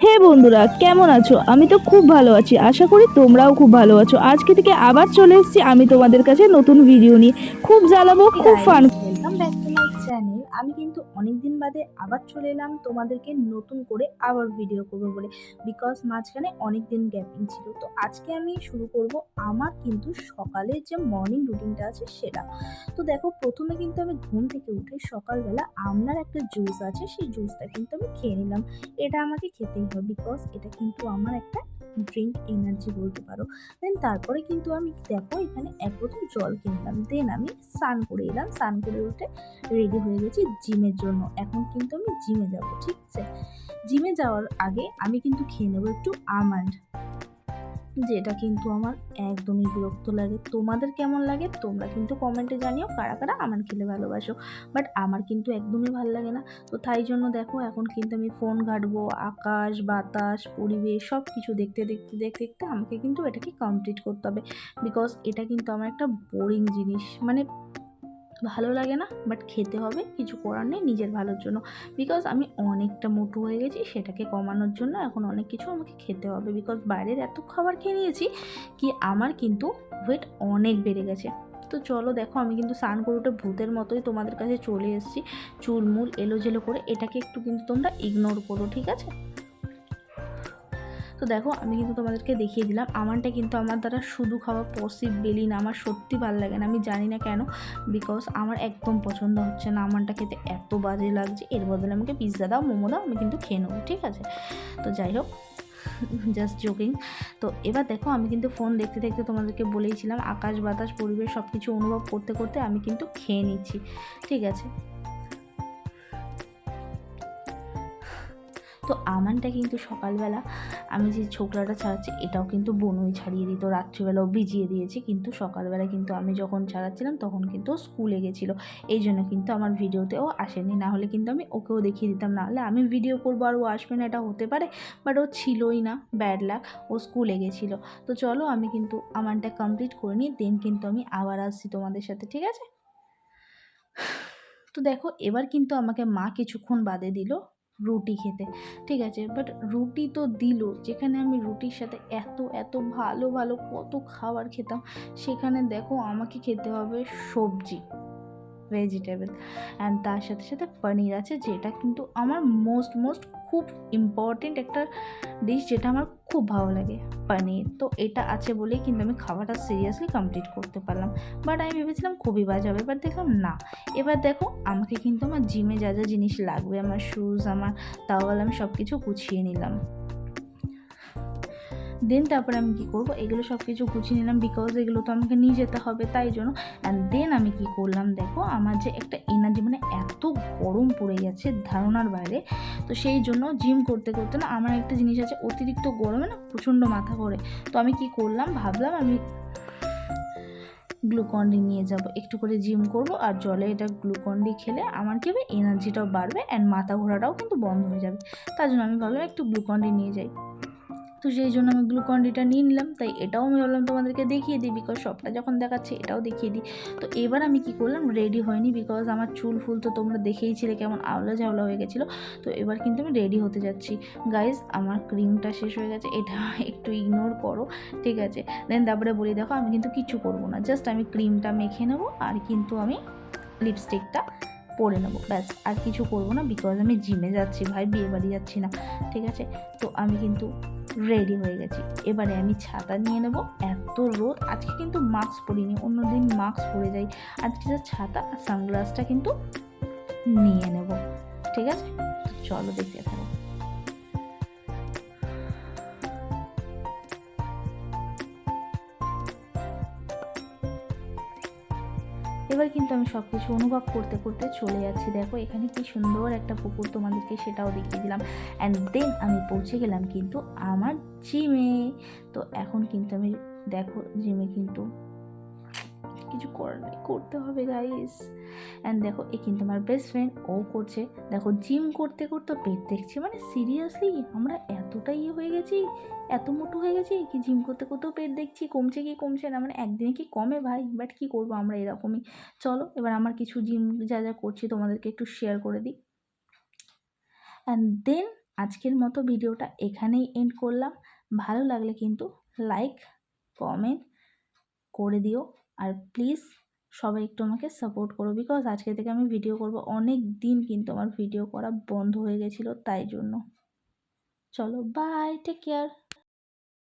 হে বন্ধুরা, কেমন আছো? আমি তো খুব ভালো আছি। আশা করি তোমরাও খুব ভালো আছো। আজকে থেকে আবার চলে এসেছি আমি তোমাদের কাছে নতুন ভিডিও নিয়ে। খুব জ্বালাবো, হে খুব fun. Guys, welcome back to my channel. আমি কিন্তু অনেকদিন বাদে আবার চলে এলাম তোমাদেরকে নতুন করে আবার ভিডিও করবো বলে, বিকজ মাঝখানে অনেকদিন গ্যাপিং ছিল। তো আজকে আমি শুরু করব আমার কিন্তু সকালের যে মর্নিং রুটিনটা আছে সেটা। তো দেখো, প্রথমে কিন্তু আমি ঘুম থেকে উঠে সকালবেলা আমলার একটা জুস আছে, সেই জুসটা কিন্তু আমি খেয়ে নিলাম। এটা আমাকে খেতেই হবে, বিকজ এটা কিন্তু আমার একটা ড্রিঙ্ক এনার্জি বলতে পারো। দেন তারপরে কিন্তু আমি দেখো এখানে এক বোতল জল কিনলাম। দেন আমি স্নান করে এলাম, স্নান করে উঠে রেডি হয়ে গেছি জিমের জন্য। এখন কিন্তু আমি জিমে যাব, ঠিক আছে। জিমে যাওয়ার আগে আমি কিন্তু খেয়ে নেবো একটু আমন্ড, যেটা কিন্তু আমার একদমই বিরক্ত লাগে। তোমাদের কেমন লাগে তোমরা কিন্তু কমেন্টে জানিও, কারা কারা আমন্ড খেলে ভালোবাসো। বাট আমার কিন্তু একদমই ভালো লাগে না। তো তাই জন্য দেখো এখন কিন্তু আমি ফোন ঘাঁটবো, আকাশ বাতাস পরিবেশ সব কিছু দেখতে দেখতে দেখতে দেখতে আমাকে কিন্তু এটাকে কমপ্লিট করতে হবে। বিকজ এটা কিন্তু আমার একটা বোরিং জিনিস, মানে ভালো লাগে না, বাট খেতে হবে, কিছু করার নেই, নিজের ভালোর জন্য। বিকজ আমি অনেকটা মোটু হয়ে গেছি, সেটাকে কমানোর জন্য এখন অনেক কিছু আমাকে খেতে হবে। বিকজ বাইরের এত খাবার খেয়ে নিয়েছি কি আমার কিন্তু ওয়েট অনেক বেড়ে গেছে। তো চলো দেখো, আমি কিন্তু স্নান করে উঠে ভূতের মতোই তোমাদের কাছে চলে এসেছি, চুলমুল এলোজেলো করে। এটাকে একটু কিন্তু তোমরা ইগনোর করো, ঠিক আছে। তো দেখো আমি কিন্তু তোমাদেরকে দেখিয়ে দিলাম আমানটা কিন্তু আমার দ্বারা শুধু খাওয়া পসিবলই না। আমার সত্যি ভালো লাগে না, আমি জানি না কেন। বিকজ আমার একদম পছন্দ হচ্ছে না আমানটা খেতে, এত বাজে লাগছে। এর বদলে আমাকে পিৎজা দাও, মোমো দাও, আমি কিন্তু খেয়ে নেবো, ঠিক আছে। তো যাই হোক, জাস্ট জোকিং। তো এবার দেখো আমি কিন্তু ফোন দেখতে দেখতে তোমাদেরকে বলেইছিলাম আকাশ বাতাস পরিবেশ সব কিছু অনুভব করতে করতে আমি কিন্তু খেয়ে নিচ্ছি, ঠিক আছে। তো আমানটা কিন্তু সকালবেলা আমি যে ছোকরাটা ছাড়াচ্ছি এটাও কিন্তু বনুই ছাড়িয়ে দিত, রাত্রিবেলাও ভিজিয়ে দিয়েছি। কিন্তু সকালবেলা কিন্তু আমি যখন ছাড়াচ্ছিলাম তখন কিন্তু স্কুলে গেছিলো, এই জন্য কিন্তু আমার ভিডিওতেও আসেনি। না হলে কিন্তু আমি ওকেও দেখিয়ে দিতাম, না হলে আমি ভিডিও করবো আর ও আসবে না, এটা হতে পারে। বাট ও ছিলই না, ব্যাড লাক, ও স্কুলে গেছিলো। তো চলো আমি কিন্তু আমানটা কমপ্লিট করে নিই, দেন কিন্তু আমি আবার আসছি তোমাদের সাথে, ঠিক আছে। তো দেখো এবার কিন্তু আমাকে মা কিছুক্ষণ বাদে দিল রুটি খেতে, ঠিক আছে। বাট রুটি তো দিল, যেখানে আমি রুটির সাথে এত এত ভালো ভালো কত খাবার খেতাম, সেখানে দেখো আমাকে খেতে হবে সবজি, ভেজিটেবল। অ্যান্ড তার সাথে সাথে পনির আছে, যেটা কিন্তু আমার মোস্ট খুব ইম্পর্টেন্ট একটা ডিশ, যেটা আমার খুব ভালো লাগে, পনির। তো এটা আছে বলেই কিন্তু আমি খাওয়াটা সিরিয়াসলি কমপ্লিট করতে পারলাম। বাট আমি ভেবেছিলাম খুবই বাজে হবে, এবার দেখলাম না। এবার দেখো আমাকে কিন্তু আমার জিমে যা যা জিনিস লাগবে, আমার শ্যুজ, আমার তাওয়াল, আমি সব কিছু গুছিয়ে নিলাম। দেন তারপরে আমি কী করবো, এগুলো সব কিছু গুছিয়ে নিলাম, বিকজ এগুলো তো আমাকে নিয়ে যেতে হবে, তাই জন্য। অ্যান্ড দেন আমি কী করলাম দেখো, আমার যে একটা এনার্জি, মানে এত গরম পড়ে গেছে ধারণার বাইরে। তো সেই জন্য জিম করতে করতে না আমার একটা জিনিস আছে, অতিরিক্ত গরমে না প্রচণ্ড মাথা ঘোরে। তো আমি কী করলাম, ভাবলাম আমি গ্লুকন-ডি নিয়ে যাব, একটু করে জিম করব আর জলে এটা গ্লুকন-ডি খেলে আমার কী হবে, এনার্জিটাও বাড়বে অ্যান্ড মাথা ঘোরাটাও কিন্তু বন্ধ হয়ে যাবে। তার জন্য আমি ভাবলাম একটু গ্লুকন-ডি নিয়ে যাই। তো সেই জন্য আমি গ্লুকন-ডিটা নিয়ে নিলাম। তাই এটাও আমি ভাবলাম তোমাদেরকে দেখিয়ে দিই, বিকজ সবটা যখন দেখাচ্ছে এটাও দেখিয়ে দিই। তো এবার আমি কি করলাম, রেডি হয়নি, বিকজ আমার চুল ফুল তো তোমরা দেখেইছিলে কেমন আওলা ঝাওলা হয়ে গেছিলো। তো এবার কিন্তু আমি রেডি হতে যাচ্ছি। গাইজ আমার ক্রিমটা শেষ হয়ে গেছে, এটা একটু ইগনোর করো, ঠিক আছে। দেন তারপরে বলি দেখো আমি কিন্তু কিচ্ছু করবো না, জাস্ট আমি ক্রিমটা মেখে নেবো আর কিন্তু আমি লিপস্টিকটা পরে নেবো, ব্যাস। আর কিছু করবো না, বিকজ আমি জিমে যাচ্ছি ভাই, বিয়ে বাড়ি যাচ্ছি না, ঠিক আছে। তো আমি কিন্তু রেডি হয়ে গেছি। এবারে আমি ছাতা নিয়ে নেব, এত রোদ আজকে কিন্তু মাস্ক পরিনি, অন্যদিন মাস্ক পরে যাই, আজকে ছাতা আর সানগ্লাসটা কিন্তু নিয়ে নেব, ঠিক আছে। চলো দেখতে থাকো। এবার কিন্তু আমি সব কিছু অনুভব করতে করতে চলে যাচ্ছি। দেখো এখানে কি সুন্দর একটা পুকুর, তোমাদেরকে সেটাও দেখিয়ে দিলাম। অ্যান্ড দেন আমি পৌঁছে গেলাম কিন্তু আমার জিমে। তো এখন কিন্তু আমি দেখো জিমে কিন্তু কিছু করার নেই, করতে হবে গাইস। অ্যান্ড দেখো এ কিন্তু আমার বেস্ট ফ্রেন্ড, ও করছে। দেখো জিম করতে করতে পেট দেখছি, মানে সিরিয়াসলি আমরা এতটাই হয়ে গেছি, এত মোটো হয়ে গেছি কি জিম করতে করতেও পেট দেখছি, কমছে কি কমছে না, মানে একদিনে কি কমে ভাই। বাট কি করবো, আমরা এরকমই। চলো এবার আমার কিছু জিম যা যা করছি তোমাদেরকে একটু শেয়ার করে দিই। অ্যান্ড দেন আজকের মতো ভিডিওটা এখানেই এন্ড করলাম। ভালো লাগলে কিন্তু লাইক কমেন্ট করে দিও, আর প্লিজ সবাই একটু আমাকে সাপোর্ট করো, বিকজ আজকে থেকে আমি ভিডিও করব। অনেক দিন কিন্তু আমার ভিডিও করা বন্ধ হয়ে গেছিলো, তাই জন্য। চলো, বাই, টেক কেয়ার।